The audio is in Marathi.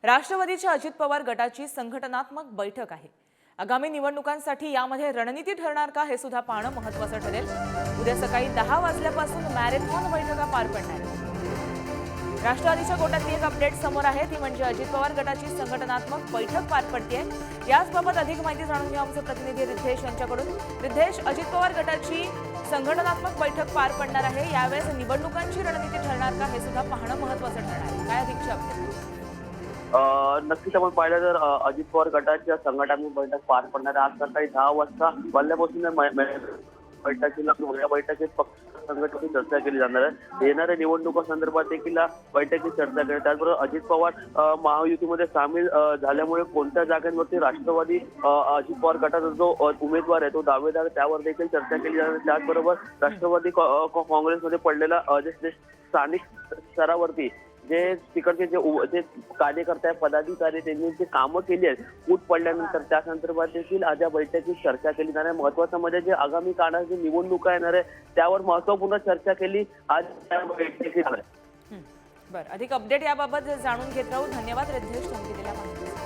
राष्ट्रवादीच्या अजित पवार गटाची संघटनात्मक बैठक आहे। आगामी निवडणुकांसाठी यामध्ये रणनीती ठरणार का हे सुद्धा पाहणं महत्त्वाचं ठरेल। उद्या सकाळी 10 वाजल्यापासून मॅरेथॉन बैठका पार पडणार आहेत। राष्ट्रवादीच्या गोटातली एक अपडेट समोर आहे, ती म्हणजे अजित पवार गटाची संघटनात्मक बैठक पार पडते। याचबाबत अधिक माहिती जाणून घेऊ आमचे प्रतिनिधी रिद्धेश यांच्याकडून। रिद्धेश, अजित पवार गटाची संघटनात्मक बैठक पार पडणार आहे, यावेळेस निवडणुकांची रणनीती ठरणार का हे सुद्धा पाहणं महत्त्वाचं ठरणार आहे। काय अधिकची अपडेट? नक्कीच आपण पाहिलं तर अजित पवार गटाच्या संघटनात्मक बैठक पार पडणार आहे। आज सकाळी 10 वाजता वाजल्यापासून बैठकीत पक्ष संघटनेची चर्चा केली जाणार आहे। येणाऱ्या निवडणुकांसंदर्भात देखील बैठकीत चर्चा केली। त्याचबरोबर अजित पवार महायुतीमध्ये सामील झाल्यामुळे कोणत्या जागांवरती राष्ट्रवादी अजित पवार गटाचा जो उमेदवार आहे तो दावेदार त्यावर देखील चर्चा केली जाणार आहे। त्याचबरोबर राष्ट्रवादी काँग्रेसमध्ये पडलेला जे स्थानिक स्तरावरती जे तिकडचे जे कार्यकर्ते पदाधिकारी त्यांनी जे कामं केली आहेत फूट पडल्यानंतर त्या संदर्भात देखील आज या बैठकीत चर्चा केली जाणार आहे। महत्त्वाचं म्हणजे जे आगामी काळात जी निवडणुका येणार आहे त्यावर महत्त्वपूर्ण चर्चा केली आज या बैठकीत। बरं, अधिक अपडेट याबाबत जाणून घेत राहू। धन्यवाद रिद्धेश, तुम्ही दिलेल्या माहितीसाठी।